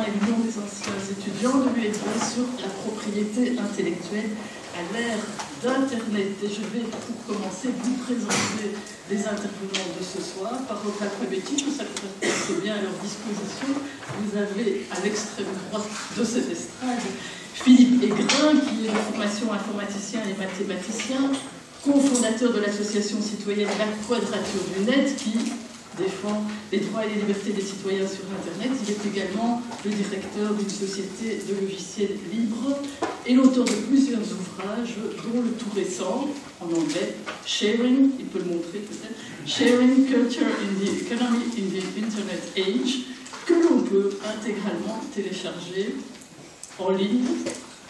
et l'Union des anciens étudiants de l'ULB sur la propriété intellectuelle à l'ère d'Internet. Et je vais, pour commencer, vous présenter les intervenants de ce soir par ordre alphabétique, ça correspond bien à leur disposition. Vous avez à l'extrême droite de cette estrade Philippe Aigrin, qui est de formation informaticien et mathématicien, cofondateur de l'association citoyenne La Quadrature du Net, qui défend les droits et les libertés des citoyens sur Internet. Il est également le directeur d'une société de logiciels libres et l'auteur de plusieurs ouvrages, dont le tout récent, en anglais, Sharing, il peut le montrer peut-être, Sharing Culture in the Economy in the Internet Age, que l'on peut intégralement télécharger en ligne,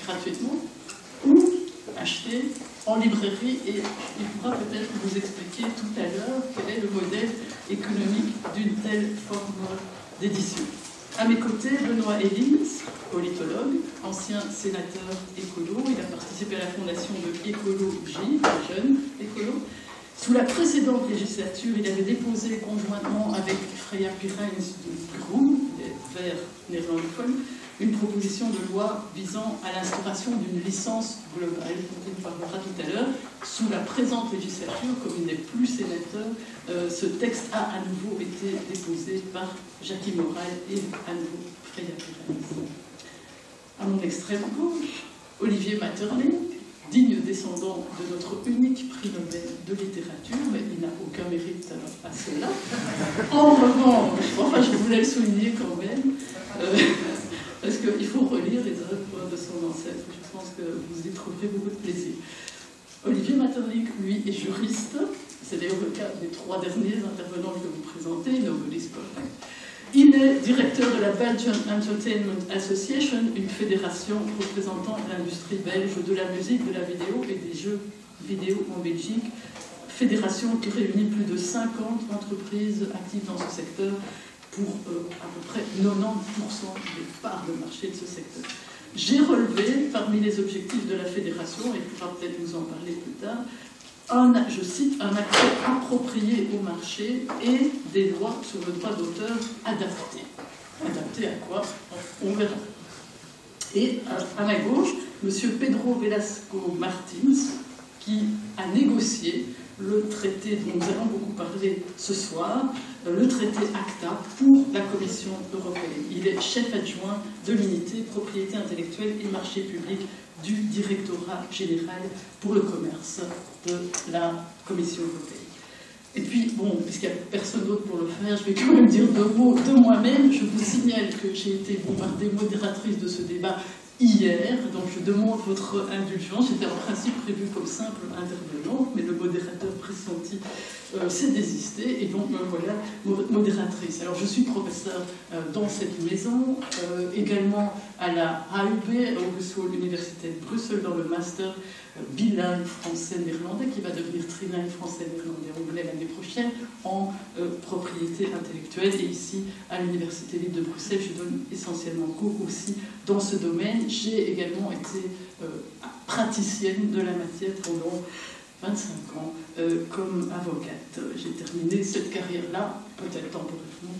gratuitement, ou acheter en librairie, et il pourra peut-être vous expliquer tout à l'heure quel est le modèle économique d'une telle forme d'édition. À mes côtés, Benoît Ellins, politologue, ancien sénateur écolo. Il a participé à la fondation de Écologie, le jeune écolo. Sous la précédente législature, il avait déposé conjointement avec Freya Pireyns de Groen, des Verts néerlandophones, une proposition de loi visant à l'instauration d'une licence globale, dont il nous parlera tout à l'heure. Sous la présente législature, comme il n'est plus sénateur, ce texte a à nouveau été déposé par Jackie Morel et à nouveau Freya Pireyns. À mon extrême gauche, Olivier Maeterlinck, digne descendant de notre unique prix Nobel de littérature, mais il n'a aucun mérite à cela. En revanche, enfin je voulais le souligner quand même, parce qu'il faut relire les œuvres de son ancêtre. Je pense que vous y trouverez beaucoup de plaisir. Olivier Maeterlinck, lui, est juriste. C'est d'ailleurs le cas des trois derniers intervenants que je vais vous présenter, Nobody's Perfect. Il est directeur de la Belgian Entertainment Association, une fédération représentant l'industrie belge de la musique, de la vidéo et des jeux vidéo en Belgique. Fédération qui réunit plus de 50 entreprises actives dans ce secteur, pour à peu près 90% des parts de marché de ce secteur. J'ai relevé, parmi les objectifs de la fédération, et il pourra peut-être vous en parler plus tard, je cite, un accès approprié au marché et des lois sur le droit d'auteur adaptées. Adaptées à quoi? On verra. Et à ma gauche, M. Pedro Velasco Martins, qui a négocié le traité dont nous allons beaucoup parler ce soir, le traité ACTA pour la Commission européenne. Il est chef adjoint de l'unité propriété intellectuelle et marché public du directorat général pour le commerce de la Commission européenne. Et puis, bon, puisqu'il n'y a personne d'autre pour le faire, je vais quand même dire deux mots de moi-même. Je vous signale que j'ai été bombardée modératrice de ce débat hier, donc je demande votre indulgence. J'étais en principe prévue comme simple intervenante, mais le modérateur pressenti s'est désisté, et donc me voilà modératrice. Alors je suis professeur dans cette maison, également à la AUB, Hogeschool Université de Bruxelles, dans le master bilingue français-néerlandais, qui va devenir trilingue français-néerlandais-anglais l'année prochaine, en propriété intellectuelle. Et ici, à l'Université libre de Bruxelles, je donne essentiellement cours aussi dans ce domaine. J'ai également été praticienne de la matière pendant 25 ans comme avocate. J'ai terminé cette carrière-là, peut-être temporairement,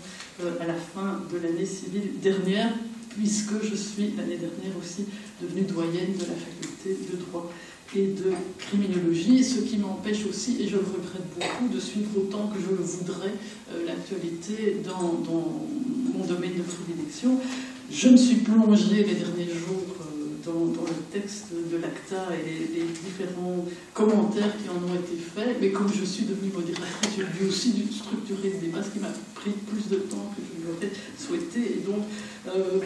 à la fin de l'année civile dernière, puisque je suis l'année dernière aussi devenue doyenne de la faculté de droit et de criminologie, ce qui m'empêche aussi, et je le regrette beaucoup, de suivre autant que je le voudrais l'actualité dans mon domaine de prédilection. Je me suis plongée les derniers jours dans le texte de l'ACTA et les différents commentaires qui en ont été faits, mais comme je suis devenue modératrice, j'ai dû aussi structurer le débat, ce qui m'a pris plus de temps que je l'aurais souhaité, et donc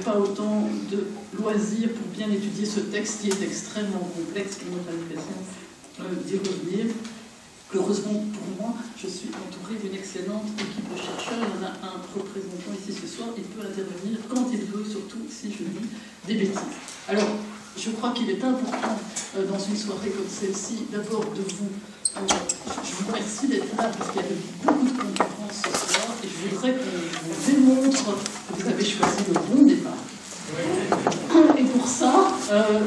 pas autant de loisirs pour bien étudier ce texte qui est extrêmement complexe, on aura l'occasion d'y revenir. Heureusement pour moi, je suis entourée d'une excellente équipe de chercheurs. Il y en a un représentant ici ce soir, il peut intervenir quand il veut, surtout si je dis des bêtises. Alors, je crois qu'il est important, dans une soirée comme celle-ci, d'abord de vous... je vous remercie d'être là, parce qu'il y avait beaucoup de concurrence ce soir, et je voudrais qu'on vous démontre que vous avez choisi le bon départ. Et pour ça,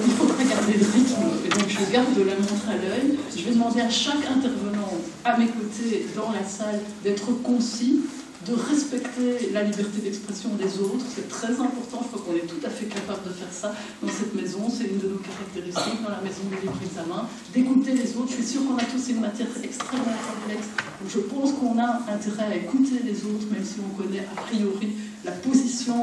il faudra garder le rythme. Et donc je garde la montre à l'œil. Je vais demander à chaque intervenant à mes côtés dans la salle d'être concis, de respecter la liberté d'expression des autres. C'est très important, il faut qu'on on est tout à fait capable de faire ça dans cette maison, c'est une de nos caractéristiques dans la maison du libre examen, d'écouter les autres. Je suis sûre qu'on a tous une matière extrêmement complexe, donc je pense qu'on a intérêt à écouter les autres, même si on connaît a priori la position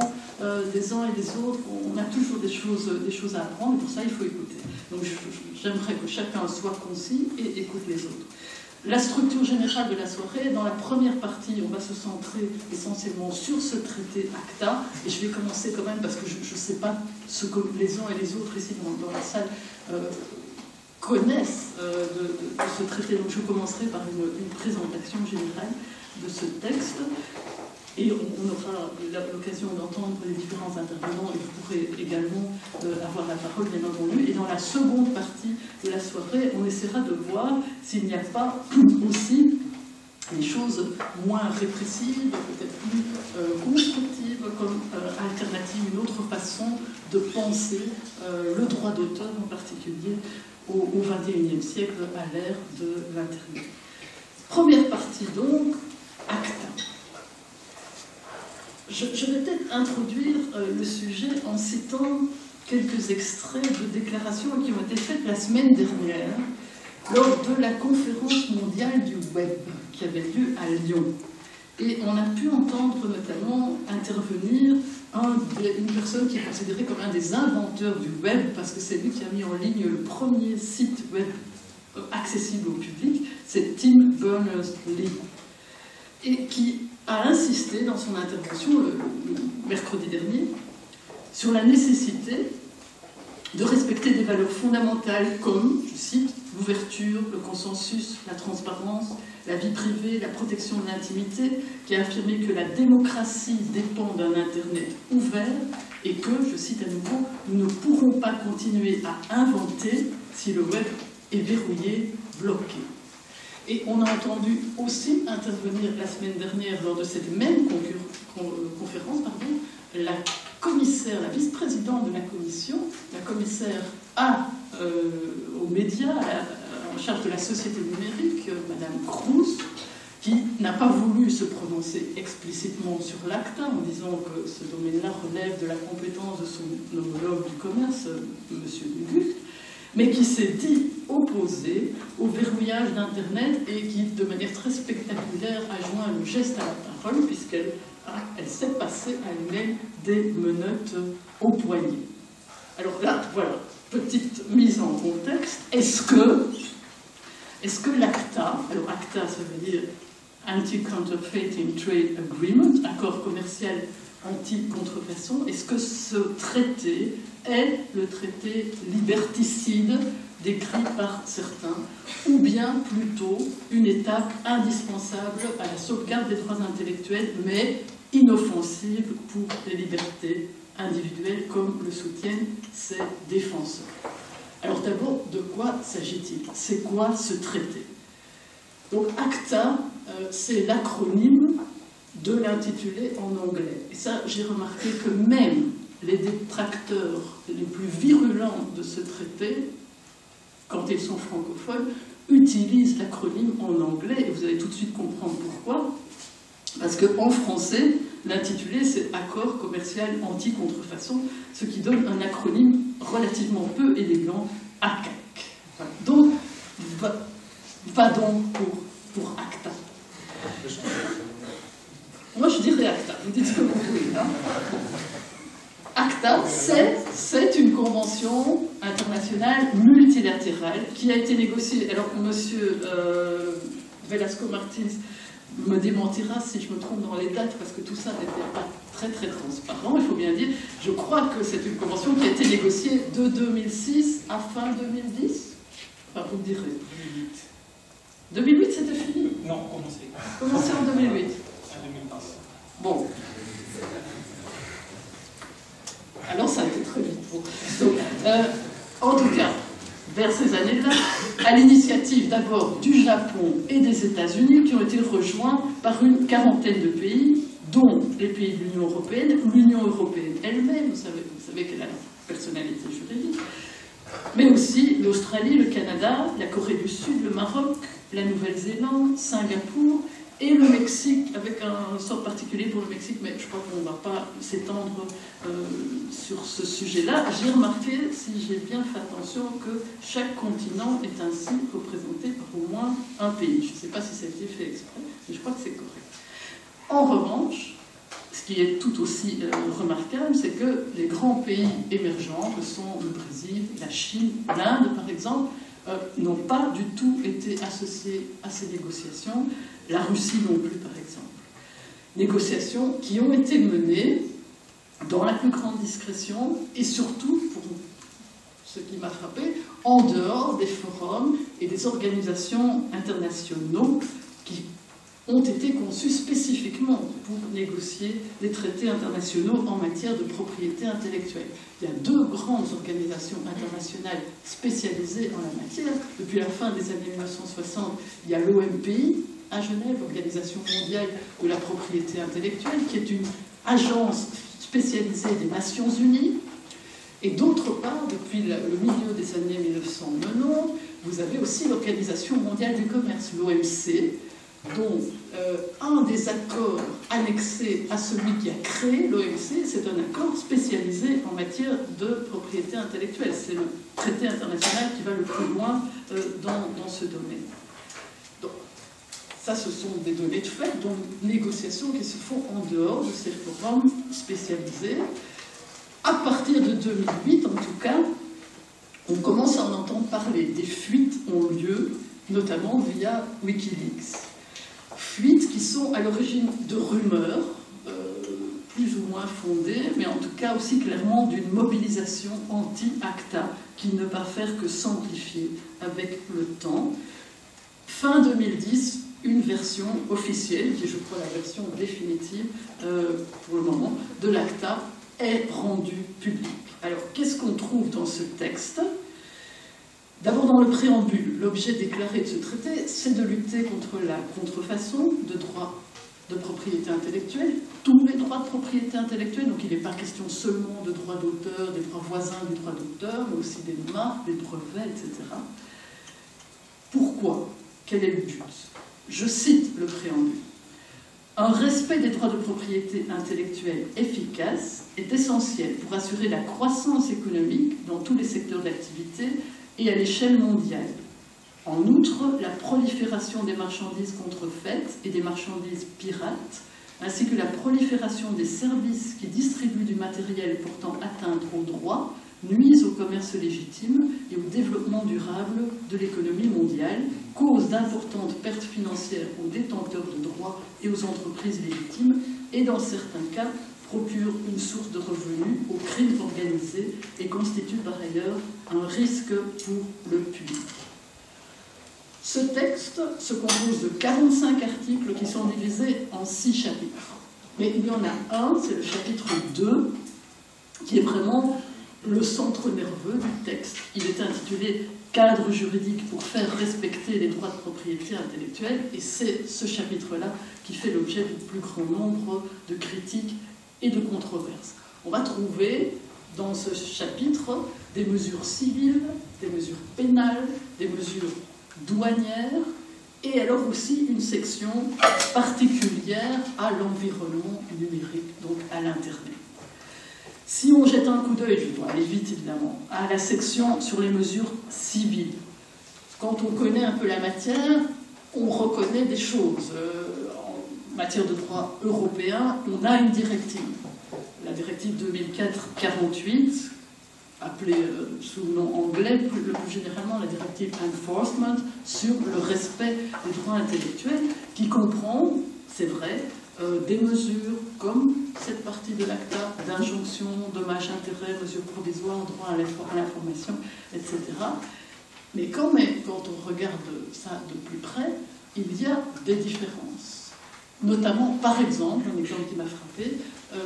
des uns et des autres, on a toujours des choses à apprendre, et pour ça il faut écouter. Donc j'aimerais que chacun soit concis et écoute les autres. La structure générale de la soirée, dans la première partie, on va se centrer essentiellement sur ce traité ACTA, et je vais commencer quand même parce que je ne sais pas ce que les uns et les autres ici dans la salle connaissent de ce traité, donc je commencerai par une présentation générale de ce texte. Et on aura l'occasion d'entendre les différents intervenants et vous pourrez également avoir la parole, bien entendu. Et dans la seconde partie de la soirée, on essaiera de voir s'il n'y a pas aussi des choses moins répressives, peut-être plus constructives, comme alternative, une autre façon de penser le droit d'auteur en particulier au XXIe siècle à l'ère de l'Internet. Première partie donc, ACTA. Je vais peut-être introduire le sujet en citant quelques extraits de déclarations qui ont été faites la semaine dernière lors de la conférence mondiale du web qui avait lieu à Lyon. Et on a pu entendre notamment intervenir une personne qui est considérée comme un des inventeurs du web, parce que c'est lui qui a mis en ligne le premier site web accessible au public, c'est Tim Berners-Lee, et qui a insisté dans son intervention le mercredi dernier sur la nécessité de respecter des valeurs fondamentales comme, je cite, l'ouverture, le consensus, la transparence, la vie privée, la protection de l'intimité, qui a affirmé que la démocratie dépend d'un Internet ouvert et que, je cite à nouveau, nous ne pourrons pas continuer à inventer si le web est verrouillé, bloqué. Et on a entendu aussi intervenir la semaine dernière, lors de cette même conférence, la commissaire, la vice-présidente de la commission, la commissaire aux médias, en charge de la société numérique, Madame Cruz, qui n'a pas voulu se prononcer explicitement sur l'ACTA, en disant que ce domaine-là relève de la compétence de son homologue du commerce, M. De Gucht, mais qui s'est dit opposé au verrouillage d'Internet et qui, de manière très spectaculaire, a joint le geste à la parole, puisqu'elle s'est passée à elle-même des menottes au poignet. Alors là, voilà, petite mise en contexte. Est-ce que l'ACTA, alors ACTA, ça veut dire Anti-Counterfeiting Trade Agreement, accord commercial anti-contrefaçon, est-ce que ce traité est le traité liberticide décrit par certains, ou bien plutôt une étape indispensable à la sauvegarde des droits intellectuels, mais inoffensive pour les libertés individuelles, comme le soutiennent ses défenseurs. Alors d'abord, de quoi s'agit-il? C'est quoi ce traité? Donc ACTA, c'est l'acronyme de l'intitulé en anglais. Et ça, j'ai remarqué que même les détracteurs les plus virulents de ce traité, quand ils sont francophones, utilisent l'acronyme en anglais, et vous allez tout de suite comprendre pourquoi. Parce qu'en français, l'intitulé, c'est Accord commercial anti-contrefaçon, ce qui donne un acronyme relativement peu élégant, ACAC. Donc, va donc pour ACTA. Moi, je dirais ACTA. Vous dites ce que vous voulez. Hein. ACTA, c'est une convention internationale multilatérale qui a été négociée. Alors, monsieur Velasco Martins me démentira si je me trompe dans les dates, parce que tout ça n'était pas très très transparent, il faut bien dire. Je crois que c'est une convention qui a été négociée de 2006 à fin 2010. Enfin, vous me direz. 2008, c'était fini? Non, commencé. Commencé en 2008. En 2010. Bon. Alors ça a été très vite. Bon. Donc, en tout cas, vers ces années-là, à l'initiative d'abord du Japon et des États-Unis, qui ont été rejoints par une quarantaine de pays, dont les pays de l'Union européenne, l'Union européenne elle-même, vous savez qu'elle a la personnalité juridique, mais aussi l'Australie, le Canada, la Corée du Sud, le Maroc, la Nouvelle-Zélande, Singapour et le Mexique, avec un sort particulier pour le Mexique, mais je crois qu'on ne va pas s'étendre sur ce sujet-là, j'ai remarqué, si j'ai bien fait attention, que chaque continent est ainsi représenté par au moins un pays. Je ne sais pas si ça a été fait exprès, mais je crois que c'est correct. En revanche, ce qui est tout aussi remarquable, c'est que les grands pays émergents, que sont le Brésil, la Chine, l'Inde par exemple, n'ont pas du tout été associés à ces négociations. La Russie non plus par exemple. Négociations qui ont été menées dans la plus grande discrétion et surtout, pour ce qui m'a frappé, en dehors des forums et des organisations internationaux qui ont été conçus spécifiquement pour négocier les traités internationaux en matière de propriété intellectuelle. Il y a 2 grandes organisations internationales spécialisées en la matière. Depuis la fin des années 1960, il y a l'OMPI à Genève, l'Organisation mondiale de la propriété intellectuelle, qui est une agence spécialisée des Nations Unies. Et d'autre part, depuis le milieu des années 1990, vous avez aussi l'Organisation mondiale du commerce, l'OMC, dont un des accords annexés à celui qui a créé l'OMC, c'est un accord spécialisé en matière de propriété intellectuelle. C'est le traité international qui va le plus loin dans ce domaine. Donc, ça, ce sont des données de fait, donc négociations qui se font en dehors de ces forums spécialisés. À partir de 2008, en tout cas, on commence à en entendre parler. Des fuites ont lieu, notamment via Wikileaks. Fuites qui sont à l'origine de rumeurs, plus ou moins fondées, mais en tout cas aussi clairement d'une mobilisation anti-ACTA qui ne va faire que s'amplifier avec le temps. Fin 2010, une version officielle, qui est je crois la version définitive pour le moment, de l'ACTA est rendue publique. Alors qu'est-ce qu'on trouve dans ce texte ? D'abord, dans le préambule, l'objet déclaré de ce traité, c'est de lutter contre la contrefaçon de droits de propriété intellectuelle, tous les droits de propriété intellectuelle, donc il n'est pas question seulement de droits d'auteur, des droits voisins du droit d'auteur, mais aussi des marques, des brevets, etc. Pourquoi ? Quel est le but ? Je cite le préambule. Un respect des droits de propriété intellectuelle efficace est essentiel pour assurer la croissance économique dans tous les secteurs d'activité et à l'échelle mondiale. En outre, la prolifération des marchandises contrefaites et des marchandises pirates, ainsi que la prolifération des services qui distribuent du matériel portant atteinte aux droits, nuisent au commerce légitime et au développement durable de l'économie mondiale, causent d'importantes pertes financières aux détenteurs de droits et aux entreprises légitimes, et dans certains cas, procure une source de revenus aux crimes organisés et constitue par ailleurs un risque pour le public. Ce texte se compose de 45 articles qui sont divisés en 6 chapitres. Mais il y en a un, c'est le chapitre 2, qui est vraiment le centre nerveux du texte. Il est intitulé « Cadre juridique pour faire respecter les droits de propriété intellectuelle » et c'est ce chapitre-là qui fait l'objet du plus grand nombre de critiques et de controverses. On va trouver dans ce chapitre des mesures civiles, des mesures pénales, des mesures douanières, et alors aussi une section particulière à l'environnement numérique, donc à l'Internet. Si on jette un coup d'œil, je dois aller vite évidemment, à la section sur les mesures civiles, quand on connaît un peu la matière, on reconnaît des choses. En matière de droit européen, on a une directive, la directive 2004-48, appelée sous le nom anglais, plus généralement la directive Enforcement, sur le respect des droits intellectuels, qui comprend, c'est vrai, des mesures comme cette partie de l'ACTA, d'injonction, dommages-intérêts, mesures provisoires, droit à l'information, etc. Mais quand même, quand on regarde ça de plus près, il y a des différences. Notamment, par exemple, un exemple qui m'a frappé,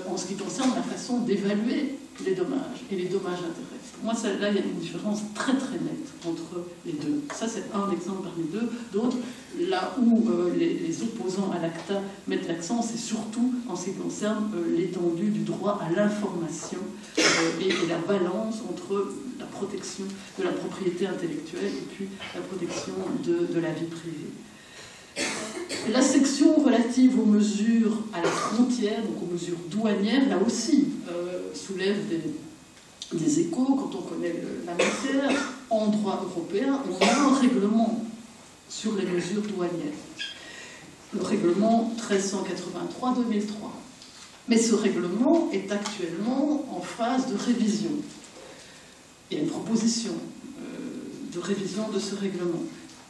en ce qui concerne la façon d'évaluer les dommages et les dommages-intérêts. Pour moi, là, il y a une différence très très nette entre les deux. Ça, c'est un exemple parmi deux. D'autres, là où les opposants à l'ACTA mettent l'accent, c'est surtout en ce qui concerne l'étendue du droit à l'information et la balance entre la protection de la propriété intellectuelle et puis la protection de la vie privée. La section relative aux mesures à la frontière, donc aux mesures douanières, là aussi, soulève des Échos, quand on connaît la matière, en droit européen, on a un règlement sur les mesures douanières. Le règlement 1383-2003. Mais ce règlement est actuellement en phase de révision. Il y a une proposition de révision de ce règlement.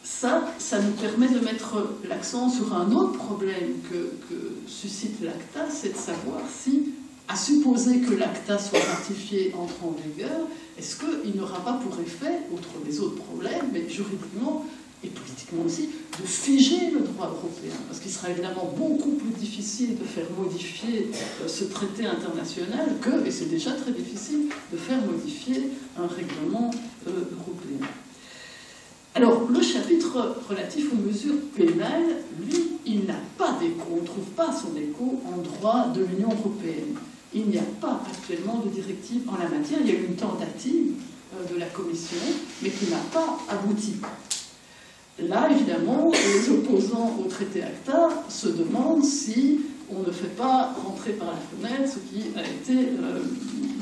Ça nous permet de mettre l'accent sur un autre problème que suscite l'ACTA, c'est de savoir si, à supposer que l'ACTA soit ratifié, entre en vigueur, est-ce qu'il n'aura pas pour effet, outre les autres problèmes, mais juridiquement et politiquement aussi, de figer le droit européen, parce qu'il sera évidemment beaucoup plus difficile de faire modifier ce traité international que, et c'est déjà très difficile, de faire modifier un règlement européen. Alors, le chapitre relatif aux mesures pénales, lui, il n'a pas d'écho, on ne trouve pas son écho en droit de l'Union européenne. Il n'y a pas actuellement de directive en la matière, il y a eu une tentative de la Commission, mais qui n'a pas abouti. Là, évidemment, les opposants au traité ACTA se demandent si on ne fait pas rentrer par la fenêtre ce qui a été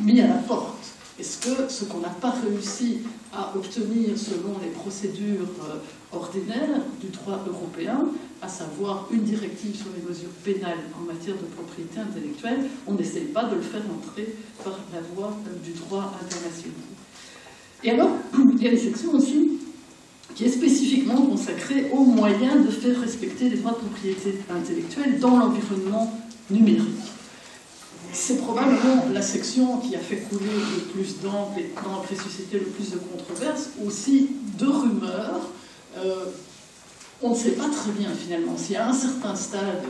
mis à la porte. Est-ce que ce qu'on n'a pas réussi à obtenir selon les procédures ordinaires du droit européen, à savoir une directive sur les mesures pénales en matière de propriété intellectuelle, on n'essaye pas de le faire entrer par la voie du droit international. Et alors, il y a une section aussi qui est spécifiquement consacrée aux moyens de faire respecter les droits de propriété intellectuelle dans l'environnement numérique. C'est probablement la section qui a fait couler le plus d'encre et suscité le plus de controverses, aussi de rumeurs. On ne sait pas très bien finalement si à un certain stade,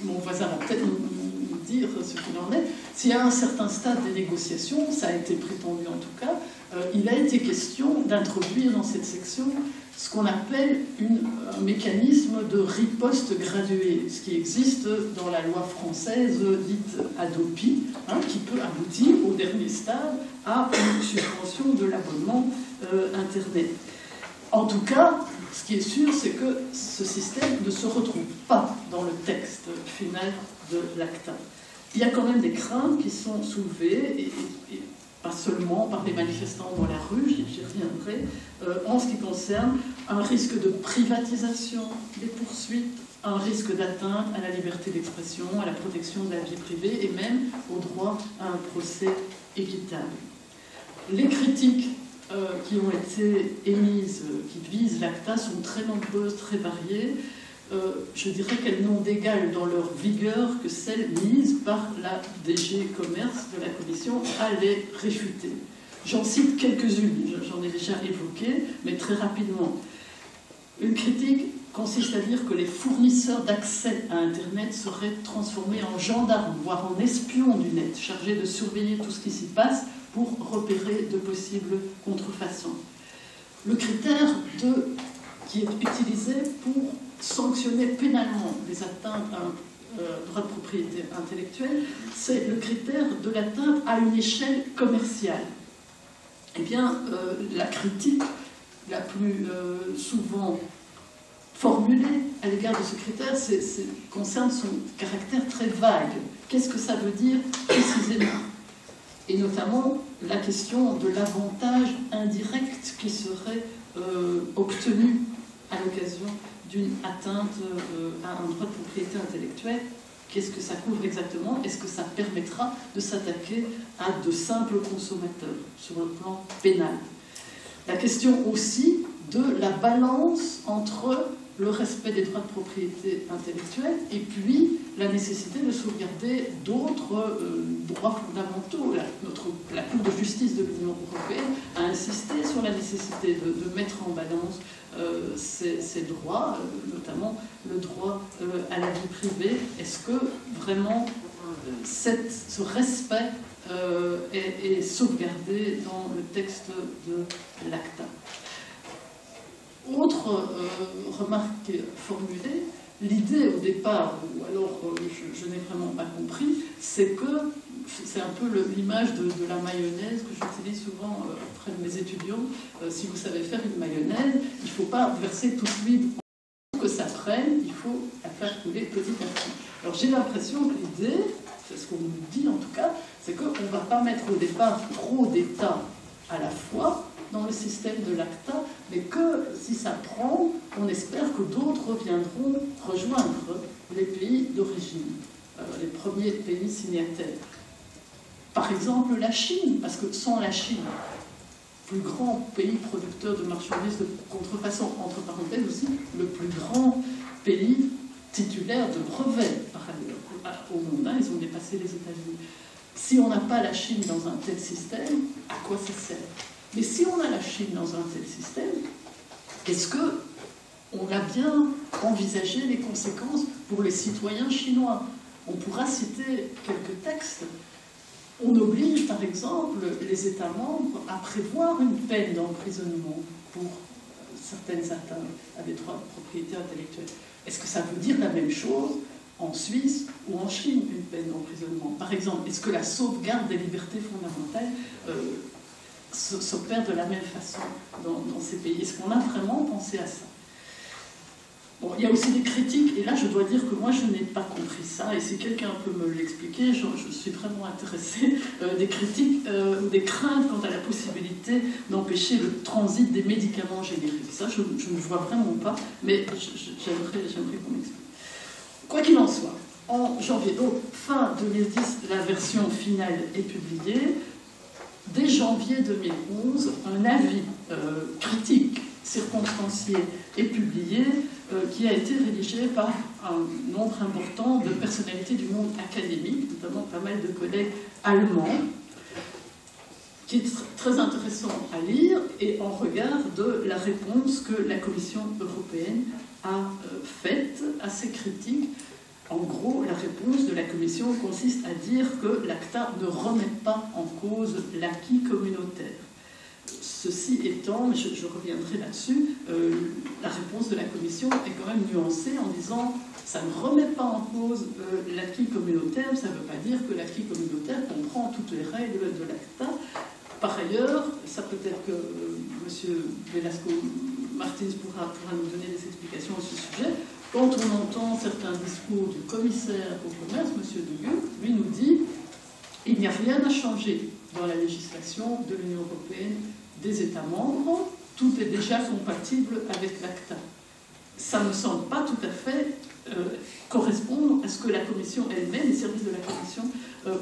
mon voisin va peut-être nous dire ce qu'il en est, si à un certain stade des négociations, ça a été prétendu en tout cas, il a été question d'introduire dans cette section ce qu'on appelle un mécanisme de riposte graduée, ce qui existe dans la loi française dite Hadopi, qui peut aboutir au dernier stade à une suspension de l'abonnement Internet. En tout cas, ce qui est sûr, c'est que ce système ne se retrouve pas dans le texte final de l'ACTA. Il y a quand même des craintes qui sont soulevées, et pas seulement par les manifestants dans la rue, j'y reviendrai, en ce qui concerne un risque de privatisation des poursuites, un risque d'atteinte à la liberté d'expression, à la protection de la vie privée et même au droit à un procès équitable. Les critiques qui ont été émises, qui visent l'ACTA, sont très nombreuses, très variées. Je dirais qu'elles n'ont d'égal dans leur vigueur que celles mises par la DG Commerce de la Commission à les réfuter. J'en cite quelques-unes, j'en ai déjà évoqué, mais très rapidement. Une critique consiste à dire que les fournisseurs d'accès à Internet seraient transformés en gendarmes, voire en espions du net, chargés de surveiller tout ce qui s'y passe pour repérer de possibles contrefaçons. Le critère qui est utilisé pour sanctionner pénalement les atteintes à un droit de propriété intellectuelle, c'est le critère de l'atteinte à une échelle commerciale. Eh bien, la critique la plus souvent formulée à l'égard de ce critère concerne son caractère très vague. Qu'est-ce que ça veut dire précisément? Et notamment la question de l'avantage indirect qui serait obtenu à l'occasion d'une atteinte à un droit de propriété intellectuelle. Qu'est-ce que ça couvre exactement? Est-ce que ça permettra de s'attaquer à de simples consommateurs sur le plan pénal? La question aussi de la balance entre le respect des droits de propriété intellectuelle et puis la nécessité de sauvegarder d'autres droits fondamentaux. La Cour de justice de l'Union européenne a insisté sur la nécessité de mettre en balance ces droits, notamment le droit à la vie privée. Est-ce que vraiment ce respect est sauvegardé dans le texte de l'ACTA? Autre remarque formulée, l'idée au départ, ou alors je n'ai vraiment pas compris, c'est que c'est un peu l'image de la mayonnaise que j'utilise souvent auprès de mes étudiants. Si vous savez faire une mayonnaise, il ne faut pas verser toute l'huile pour que ça prenne, il faut la faire couler petit à petit. Alors j'ai l'impression que l'idée, c'est ce qu'on nous dit en tout cas, c'est qu'on ne va pas mettre au départ trop d'États à la fois dans le système de l'ACTA, mais que si ça prend, on espère que d'autres viendront rejoindre les pays d'origine, les premiers pays signataires. Par exemple la Chine, parce que sans la Chine, plus grand pays producteur de marchandises de contrefaçon, entre parenthèses aussi, le plus grand pays titulaire de brevets, par ailleurs, au monde, hein, ils ont dépassé les États-Unis. Si on n'a pas la Chine dans un tel système, à quoi ça sert? Mais si on a la Chine dans un tel système, est-ce qu'on a bien envisagé les conséquences pour les citoyens chinois? On pourra citer quelques textes. On oblige, par exemple, les États membres à prévoir une peine d'emprisonnement pour certaines atteintes à des droits de propriété intellectuelle. Est-ce que ça veut dire la même chose en Suisse ou en Chine, une peine d'emprisonnement? Par exemple, est-ce que la sauvegarde des libertés fondamentales s'opère de la même façon dans ces pays? Est-ce qu'on a vraiment pensé à ça? Bon, il y a aussi des critiques, et là je dois dire que moi je n'ai pas compris ça, et si quelqu'un peut me l'expliquer, je suis vraiment intéressée, des critiques ou des craintes quant à la possibilité d'empêcher le transit des médicaments génériques. Ça je ne vois vraiment pas, mais j'aimerais qu'on m'explique. Quoi qu'il en soit, en janvier, donc fin 2010, la version finale est publiée. Dès janvier 2011, un avis critique, circonstancié est publié, qui a été rédigé par un nombre important de personnalités du monde académique, notamment pas mal de collègues allemands, qui est très intéressant à lire, et en regard de la réponse que la Commission européenne a faite à ces critiques. En gros, la réponse de la Commission consiste à dire que l'ACTA ne remet pas en cause l'acquis communautaire. Ceci étant, mais je reviendrai là-dessus, la réponse de la Commission est quand même nuancée en disant ça ne remet pas en cause l'acquis communautaire, ça ne veut pas dire que l'acquis communautaire comprend toutes les règles de l'ACTA. Par ailleurs, ça peut-être que M. Velasco Martins pourra nous donner des explications à ce sujet. Quand on entend certains discours du commissaire au commerce, M. De Gucht, lui nous dit il n'y a rien à changer dans la législation de l'Union européenne des États membres, tout est déjà compatible avec l'ACTA. Ça ne me semble pas tout à fait correspondre à ce que la Commission elle-même, les services de la Commission,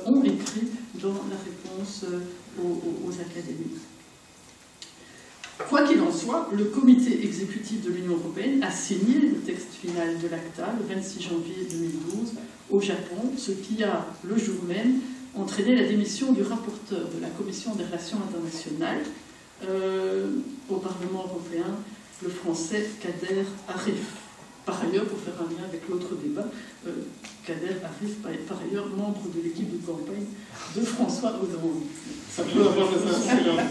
ont écrit dans la réponse aux académiques. Quoi qu'il en soit, le comité exécutif de l'Union européenne a signé le texte final de l'ACTA le 26 janvier 2012 au Japon, ce qui a, le jour même, entraîné la démission du rapporteur de la Commission des relations internationales au Parlement européen, le français Kader Arif. Par ailleurs, pour faire un lien avec l'autre débat, Kader Arif est par ailleurs membre de l'équipe de campagne de François Hollande. Ça peut avoir des incidents.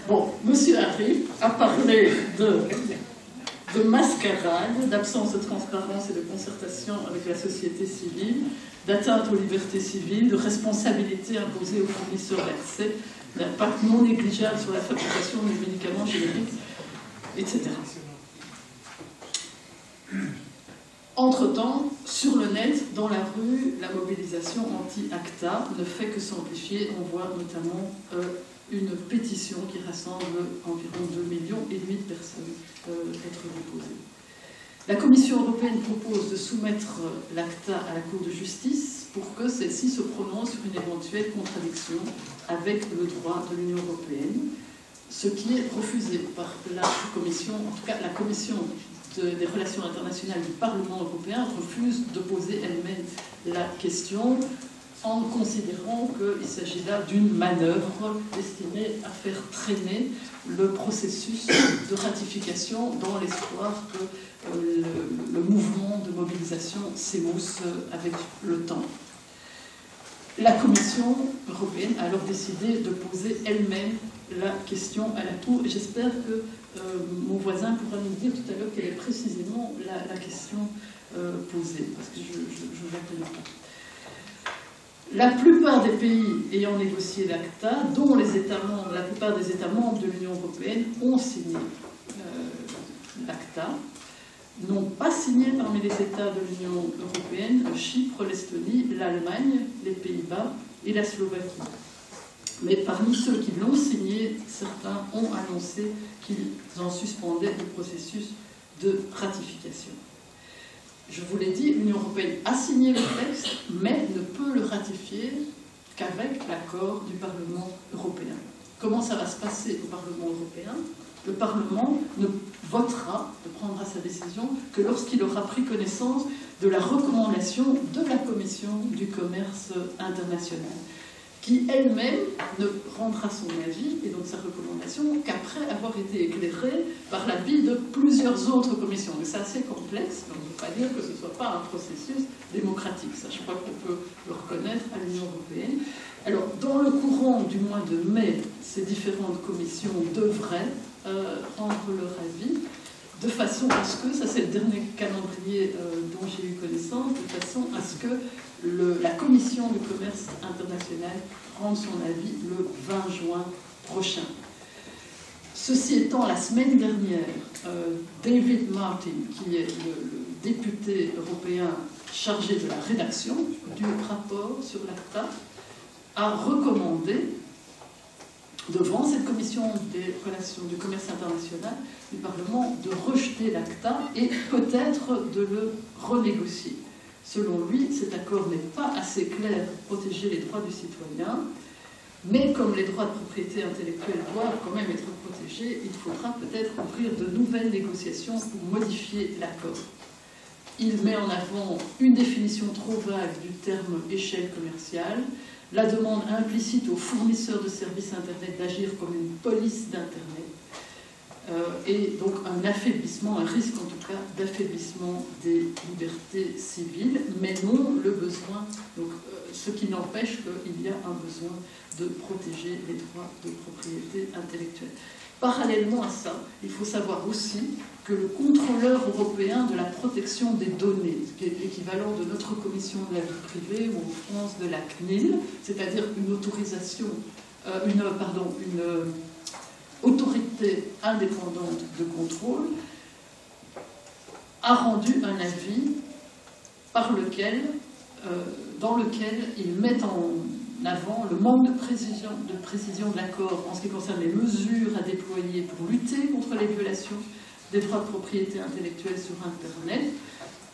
Bon, M. Arif a parlé de mascarade, d'absence de transparence et de concertation avec la société civile, d'atteinte aux libertés civiles, de responsabilité imposée aux fournisseurs d'accès, d'impact non négligeable sur la fabrication des médicaments génériques, etc. Entre-temps, sur le net, dans la rue, la mobilisation anti-ACTA ne fait que s'amplifier. On voit notamment une pétition qui rassemble environ 2,5 millions de personnes être déposée. La Commission européenne propose de soumettre l'ACTA à la Cour de justice pour que celle-ci se prononce sur une éventuelle contradiction avec le droit de l'Union européenne, ce qui est refusé par la Commission, en tout cas la Commission des relations internationales du Parlement européen refuse de poser elle-même la question en considérant qu'il s'agit là d'une manœuvre destinée à faire traîner le processus de ratification dans l'espoir que le mouvement de mobilisation s'émousse avec le temps. La Commission européenne a alors décidé de poser elle-même la question à la Cour, et j'espère que mon voisin pourra nous dire tout à l'heure quelle est précisément la question posée, parce que je ne la connais pas. La plupart des pays ayant négocié l'ACTA, dont les États membres, la plupart des États membres de l'Union européenne ont signé l'ACTA, n'ont pas signé parmi les États de l'Union européenne Chypre, l'Estonie, l'Allemagne, les Pays-Bas et la Slovaquie. Mais parmi ceux qui l'ont signé, certains ont annoncé qu'ils en suspendaient le processus de ratification. Je vous l'ai dit, l'Union européenne a signé le texte, mais ne peut le ratifier qu'avec l'accord du Parlement européen. Comment ça va se passer au Parlement européen? Le Parlement ne prendra sa décision que lorsqu'il aura pris connaissance de la recommandation de la Commission du commerce international, qui elle-même ne rendra son avis et donc sa recommandation qu'après avoir été éclairée par l'avis de plusieurs autres commissions. Mais c'est assez complexe, mais on ne peut pas dire que ce ne soit pas un processus démocratique. Ça, je crois qu'on peut le reconnaître à l'Union européenne. Alors, dans le courant du mois de mai, ces différentes commissions devraient rendre leur avis, de façon à ce que, ça c'est le dernier calendrier dont j'ai eu connaissance, de façon à ce que la Commission du commerce international rende son avis le 20 juin prochain. Ceci étant, la semaine dernière, David Martin, qui est le député européen chargé de la rédaction du rapport sur l'ACTA, a recommandé devant cette commission des relations du commerce international du Parlement de rejeter l'ACTA et peut-être de le renégocier. Selon lui, cet accord n'est pas assez clair pour protéger les droits du citoyen, mais comme les droits de propriété intellectuelle doivent quand même être protégés, il faudra peut-être ouvrir de nouvelles négociations pour modifier l'accord. Il met en avant une définition trop vague du terme échelle commerciale, la demande implicite aux fournisseurs de services Internet d'agir comme une police d'Internet, et donc un affaiblissement, un risque en tout cas d'affaiblissement des libertés civiles, mais non le besoin, donc, ce qui n'empêche qu'il y a un besoin de protéger les droits de propriété intellectuelle. Parallèlement à ça, il faut savoir aussi que le contrôleur européen de la protection des données, qui est l'équivalent de notre commission de la vie privée ou en France de la CNIL, c'est-à-dire une autorisation, une autorité indépendante de contrôle, a rendu un avis dans lequel il met en avant le manque de précision de l'accord en ce qui concerne les mesures à déployer pour lutter contre les violations des droits de propriété intellectuelle sur Internet,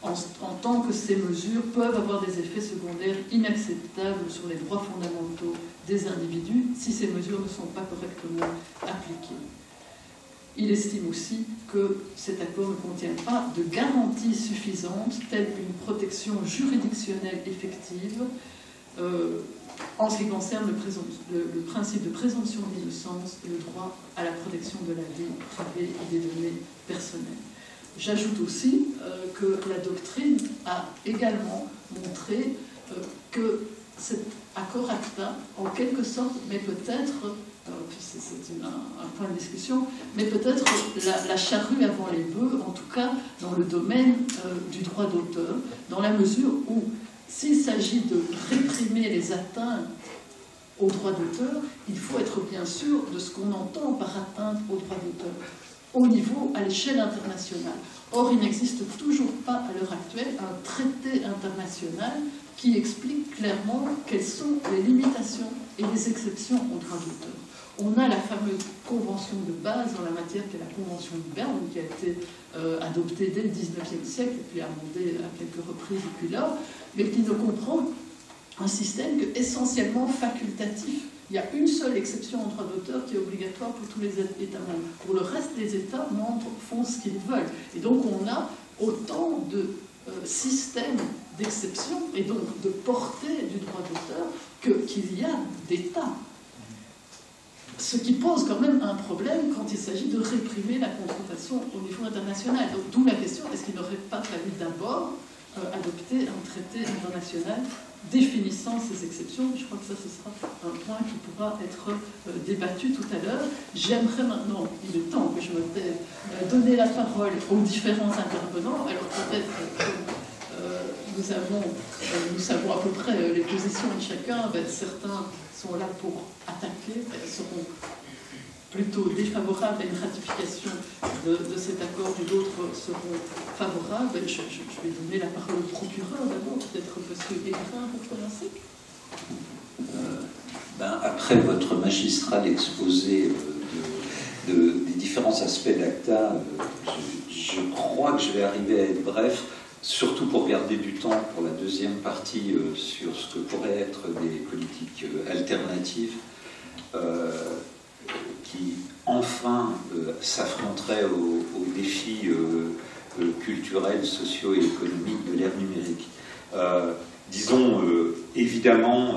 en tant que ces mesures peuvent avoir des effets secondaires inacceptables sur les droits fondamentaux des individus si ces mesures ne sont pas correctement appliquées. Il estime aussi que cet accord ne contient pas de garanties suffisantes telles qu'une protection juridictionnelle effective en ce qui concerne le principe de présomption d'innocence et le droit à la protection de la vie privée et des données personnelles. J'ajoute aussi que la doctrine a également montré que cet accord ACTA, en quelque sorte, mais peut-être, c'est un point de discussion, mais peut-être la charrue avant les bœufs, en tout cas dans le domaine du droit d'auteur, dans la mesure où, s'il s'agit de réprimer les atteintes aux droits d'auteur, il faut être bien sûr de ce qu'on entend par atteinte aux droits d'auteur au niveau, à l'échelle internationale. Or, il n'existe toujours pas à l'heure actuelle un traité international qui explique clairement quelles sont les limitations et les exceptions aux droits d'auteur. On a la fameuse convention de base dans la matière qui est la convention de Berne, qui a été adoptée dès le XIXe siècle et puis amendée à quelques reprises depuis lors, mais qui ne comprend un système que essentiellement facultatif. Il y a une seule exception au droit d'auteur qui est obligatoire pour tous les États membres. Pour le reste, les États membres font ce qu'ils veulent. Et donc on a autant de systèmes d'exception et donc de portée du droit d'auteur qu'il y a d'États. Ce qui pose quand même un problème quand il s'agit de réprimer la contrefaçon au niveau international. Donc d'où la question, est-ce qu'il n'aurait pas fallu d'abord adopter un traité international définissant ces exceptions? Je crois que ça, ce sera un point qui pourra être débattu tout à l'heure. J'aimerais maintenant, il est temps que je me taise, donner la parole aux différents intervenants. Alors peut-être nous savons à peu près les positions de chacun. Certains sont là pour attaquer, seront plutôt défavorables à une ratification de cet accord, et d'autres seront favorables. Je vais donner la parole au procureur d'abord, peut-être M. Guérin pour commencer. Après votre magistral exposé des différents aspects d'ACTA, je crois que je vais arriver à être bref, surtout pour garder du temps pour la deuxième partie sur ce que pourraient être des politiques alternatives qui enfin s'affronteraient aux défis culturels, sociaux et économiques de l'ère numérique. Disons, évidemment,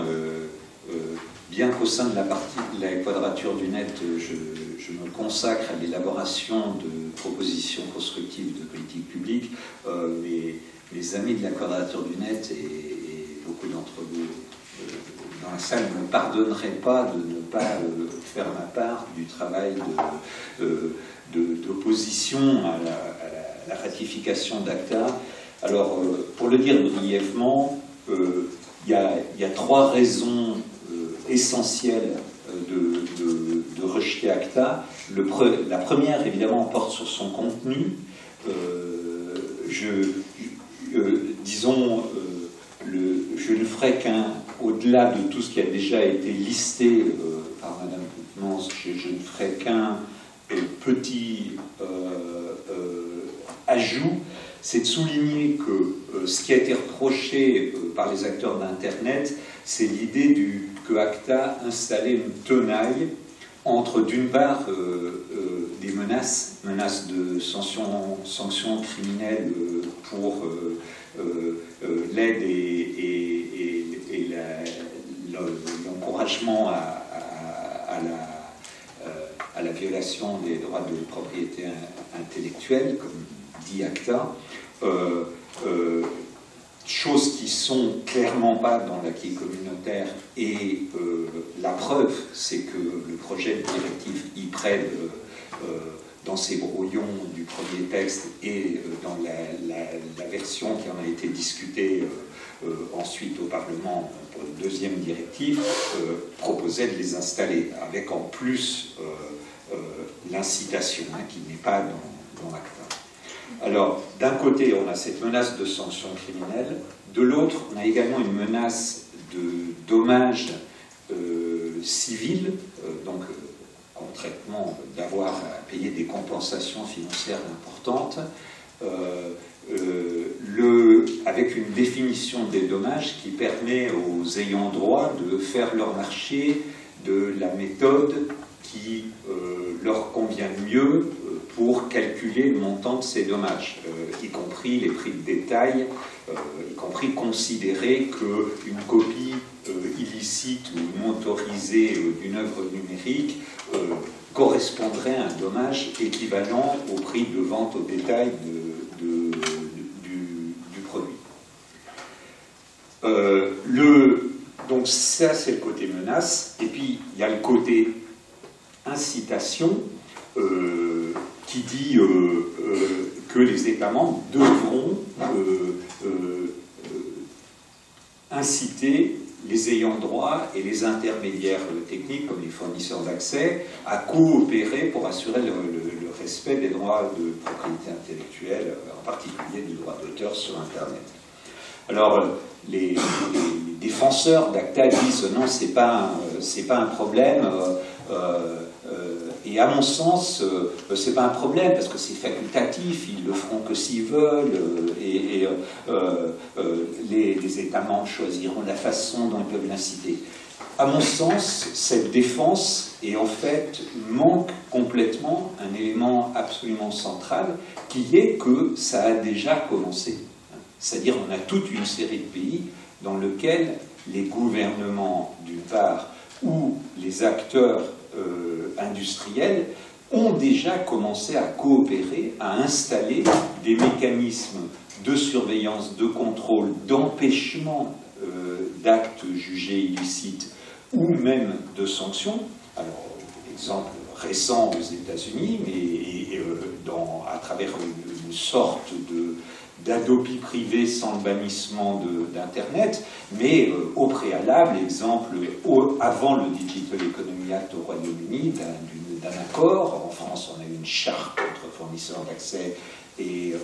bien qu'au sein de la partie de la quadrature du net, je me consacre à l'élaboration de propositions constructives de politique publique, mes amis de la quadrature du net et beaucoup d'entre vous dans la salle ne me pardonneraient pas de ne pas faire ma part du travail d'opposition à la ratification d'ACTA. Alors, pour le dire brièvement, il y a trois raisons essentielles de rejeter ACTA. La première, évidemment, porte sur son contenu. Disons, je ne ferai au-delà de tout ce qui a déjà été listé par Madame Poutmans, je ne ferai qu'un petit ajout, c'est de souligner que ce qui a été reproché par les acteurs d'Internet, c'est l'idée que ACTA installait une tenaille entre, d'une part, des menaces de sanctions criminelles pour l'aide et l'encouragement à la violation des droits de propriété intellectuelle, comme dit ACTA, choses qui sont clairement pas dans l'acquis communautaire, et la preuve, c'est que le projet de directive IPRED, dans ses brouillons du premier texte et dans la version qui en a été discutée ensuite au Parlement pour une deuxième directive, proposait de les installer, avec en plus l'incitation, qui n'est pas dans ACTA. Alors, d'un côté, on a cette menace de sanctions criminelles, de l'autre, on a également une menace de dommages civils, donc concrètement d'avoir à payer des compensations financières importantes, avec une définition des dommages qui permet aux ayants droit de faire leur marché de la méthode qui leur convient mieux pour calculer le montant de ces dommages, y compris les prix de détail, y compris considérer qu'une copie illicite ou non autorisée d'une œuvre numérique correspondrait à un dommage équivalent au prix de vente au détail du produit. Donc ça, c'est le côté menace. Et puis, il y a le côté incitation, qui dit que les États membres devront inciter les ayants droit et les intermédiaires techniques, comme les fournisseurs d'accès, à coopérer pour assurer le respect des droits de propriété intellectuelle, en particulier du droit d'auteur sur Internet. Alors, les défenseurs d'ACTA disent non, c'est pas un problème. Et à mon sens, c'est pas un problème parce que c'est facultatif, ils le feront que s'ils veulent, et les États membres choisiront la façon dont ils peuvent l'inciter. À mon sens, cette défense en fait manque complètement un élément absolument central, qui est que ça a déjà commencé. C'est-à-dire, on a toute une série de pays dans lesquels les gouvernements, d'une part, ou les acteurs industriels ont déjà commencé à coopérer, à installer des mécanismes de surveillance, de contrôle, d'empêchement d'actes jugés illicites ou même de sanctions. Alors, exemple récent aux États-Unis, mais à travers une sorte d'Adobe privé sans le bannissement d'Internet, mais au préalable, exemple, avant le Digital Economy Act au Royaume-Uni, d'un accord. En France, on a eu une charte entre fournisseurs d'accès et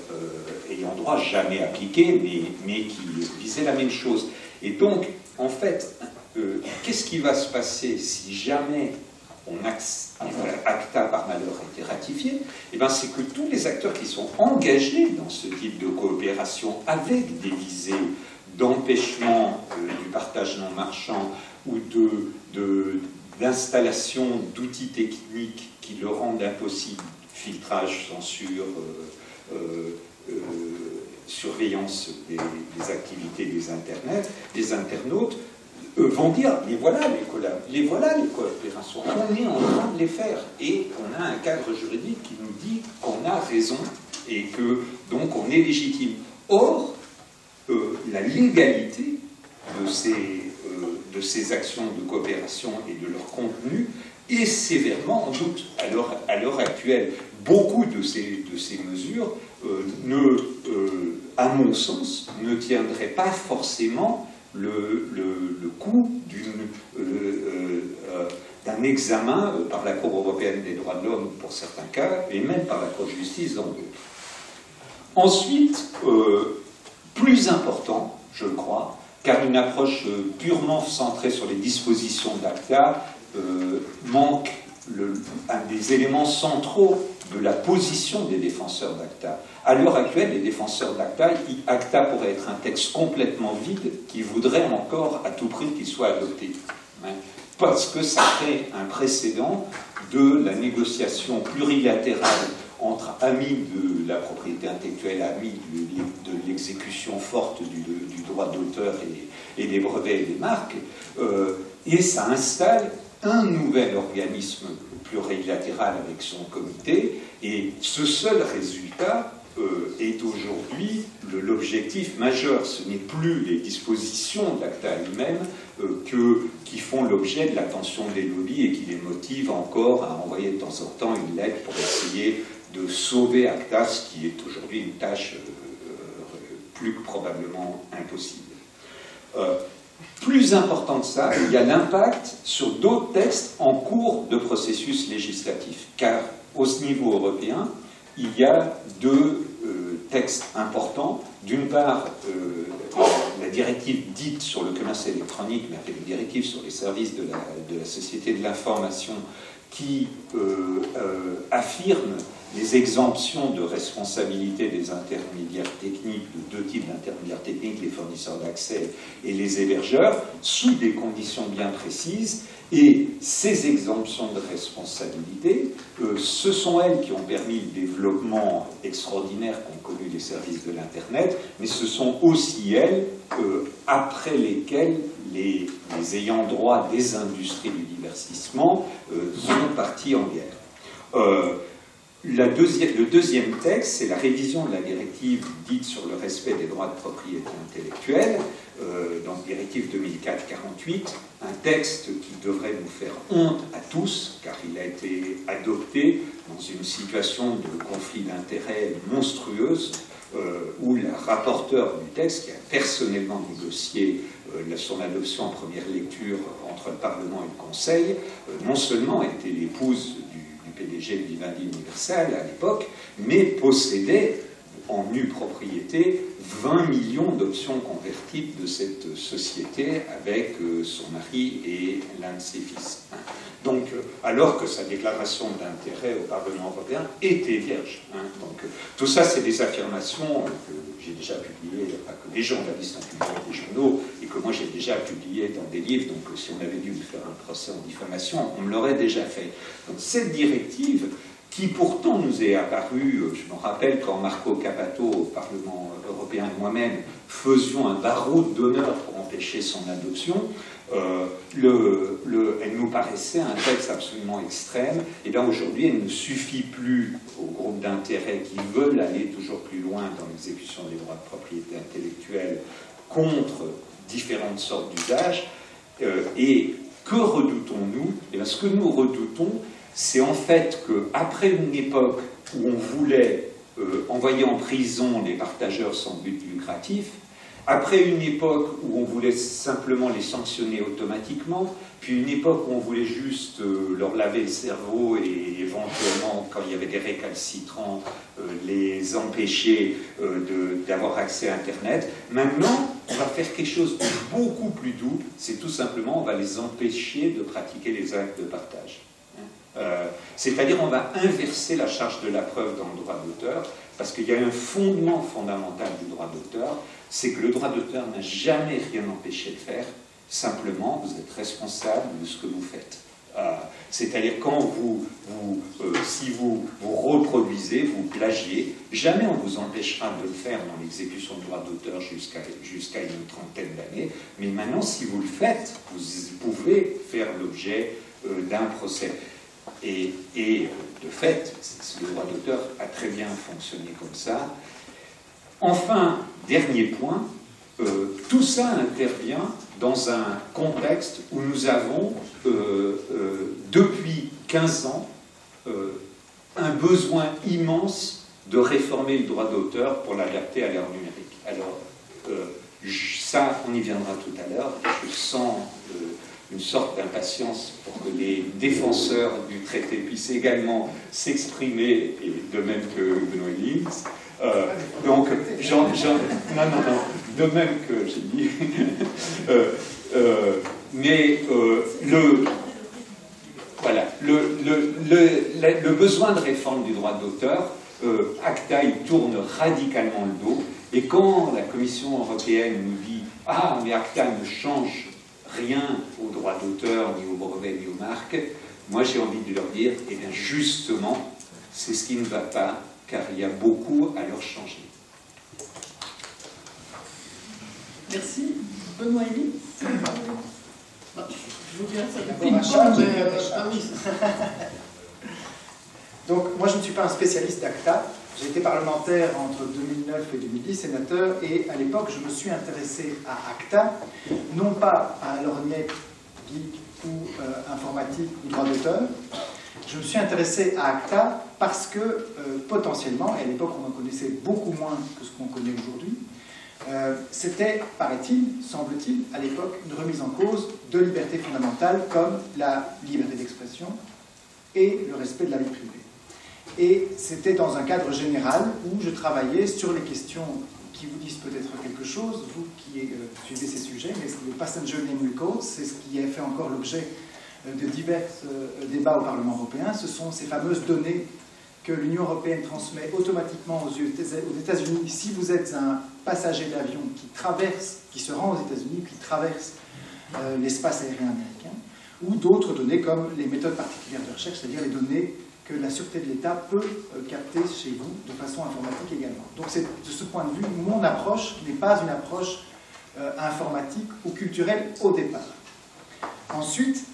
ayant droit jamais appliquée, mais qui visait la même chose. Et donc, en fait, qu'est-ce qui va se passer si jamais ACTA par malheur a été ratifié? Eh bien, c'est que tous les acteurs qui sont engagés dans ce type de coopération avec des visées d'empêchement du partage non marchand ou d'installation d'outils techniques qui le rendent impossible, filtrage, censure, surveillance des activités des internautes, vont dire, les voilà les coopérations, on est en train de les faire, et on a un cadre juridique qui nous dit qu'on a raison et que donc on est légitime. Or, la légalité de ces actions de coopération et de leur contenu est sévèrement en doute. À l'heure actuelle, beaucoup de ces mesures, à mon sens, ne tiendraient pas forcément le coût d'un examen par la Cour européenne des droits de l'homme pour certains cas, et même par la Cour de justice dans d'autres. Ensuite, plus important, je crois, car une approche purement centrée sur les dispositions d'ACTA manque un des éléments centraux de la position des défenseurs d'ACTA. À l'heure actuelle, les défenseurs d'ACTA pourrait être un texte complètement vide qui voudrait encore à tout prix qu'il soit adopté. Parce que ça crée un précédent de la négociation plurilatérale entre amis de la propriété intellectuelle, amis de l'exécution forte du droit d'auteur et des brevets et des marques, et ça installe un nouvel organisme plurilatéral avec son comité, et ce seul résultat est aujourd'hui l'objectif majeur. Ce n'est plus les dispositions d'ACTA elles-mêmes qui font l'objet de l'attention des lobbies et qui les motivent encore à envoyer de temps en temps une lettre pour essayer de sauver ACTA, ce qui est aujourd'hui une tâche plus que probablement impossible. Plus important que ça, il y a l'impact sur d'autres textes en cours de processus législatif, car au niveau européen, il y a deux textes importants. D'une part, la directive dite sur le commerce électronique, mais avec une directive sur les services de la société de l'information, qui affirme les exemptions de responsabilité des intermédiaires techniques, de deux types d'intermédiaires techniques, les fournisseurs d'accès et les hébergeurs, sous des conditions bien précises. Et ces exemptions de responsabilité, ce sont elles qui ont permis le développement extraordinaire qu'ont connu les services de l'Internet, mais ce sont aussi elles après lesquelles les ayants droit des industries du divertissement sont partis en guerre. Le deuxième texte, c'est la révision de la directive dite sur le respect des droits de propriété intellectuelle, donc directive 2004-48, un texte qui devrait nous faire honte à tous, car il a été adopté dans une situation de conflit d'intérêts monstrueuse, où la rapporteure du texte, qui a personnellement négocié son adoption en première lecture entre le Parlement et le Conseil, non seulement était l'épouse du PDG de Vivendi Universal à l'époque, mais possédait en nue propriété 20 millions d'options convertibles de cette société avec son mari et l'un de ses fils. Donc, alors que sa déclaration d'intérêt au Parlement européen était vierge. Donc, tout ça, c'est des affirmations que j'ai déjà publiées, que les journalistes ont publiées dans des journaux, et que moi j'ai déjà publiées dans des livres. Donc, si on avait dû me faire un procès en diffamation, on me l'aurait déjà fait. Donc, cette directive, qui pourtant nous est apparue, je me rappelle quand Marco Cappato, au Parlement européen, et moi-même faisions un barreau d'honneur pour empêcher son adoption, elle nous paraissait un texte absolument extrême. Et bien aujourd'hui, elle ne suffit plus aux groupes d'intérêt qui veulent aller toujours plus loin dans l'exécution des droits de propriété intellectuelle contre différentes sortes d'usages. Et que redoutons-nous? Et bien, ce que nous redoutons, c'est en fait qu'après une époque où on voulait envoyer en prison les partageurs sans but lucratif, après une époque où on voulait simplement les sanctionner automatiquement, puis une époque où on voulait juste leur laver le cerveau et éventuellement, quand il y avait des récalcitrants, les empêcher d'avoir accès à Internet, maintenant, va faire quelque chose de beaucoup plus doux, c'est tout simplement, on va les empêcher de pratiquer les actes de partage. C'est-à-dire, on va inverser la charge de la preuve dans le droit d'auteur, parce qu'il y a un fondement fondamental du droit d'auteur, c'est que le droit d'auteur n'a jamais rien empêché de faire, simplement, vous êtes responsable de ce que vous faites. C'est-à-dire, quand si vous reproduisez, vous plagiez, jamais on vous empêchera de le faire dans l'exécution du droit d'auteur jusqu'à une trentaine d'années, mais maintenant, si vous le faites, vous pouvez faire l'objet d'un procès. Et de fait, le droit d'auteur a très bien fonctionné comme ça. Enfin, dernier point, tout ça intervient dans un contexte où nous avons, depuis 15 ans, un besoin immense de réformer le droit d'auteur pour l'adapter à l'ère numérique. Alors, ça, on y viendra tout à l'heure. Je sens une sorte d'impatience pour que les défenseurs du traité puissent également s'exprimer, et de même que Benoît Lins. Donc, non, de même que j'ai dit. Mais le besoin de réforme du droit d'auteur, ACTA, il tourne radicalement le dos. Et quand la Commission européenne nous dit « Ah, mais ACTA ne change rien au droit d'auteur, ni au brevet, ni aux marques », moi j'ai envie de leur dire « Eh bien justement, c'est ce qui ne va pas, car il y a beaucoup à leur changer. » Merci. Benoît Elie. Je vous dirais ça depuis oui. Donc, moi, je ne suis pas un spécialiste d'ACTA. J'ai été parlementaire entre 2009 et 2010, sénateur, et à l'époque, je me suis intéressé à ACTA, non pas à l'orniette geek ou informatique ou droit d'auteur. Je me suis intéressé à ACTA parce que, potentiellement, et à l'époque, on en connaissait beaucoup moins que ce qu'on connaît aujourd'hui, c'était, paraît-il, semble-t-il, à l'époque, une remise en cause de libertés fondamentales comme la liberté d'expression et le respect de la vie privée. Et c'était dans un cadre général où je travaillais sur les questions qui vous disent peut-être quelque chose, vous qui suivez ces sujets, mais le Passenger Name Record, c'est ce qui a fait encore l'objet de divers débats au Parlement européen. Ce sont ces fameuses données que l'Union européenne transmet automatiquement aux États-Unis si vous êtes un passager d'avion qui se rend aux États-Unis, qui traverse l'espace aérien américain, ou d'autres données comme les méthodes particulières de recherche, c'est-à-dire les données que la Sûreté de l'État peut capter chez vous de façon informatique également. Donc c'est de ce point de vue, mon approche n'est pas une approche informatique ou culturelle au départ. Ensuite,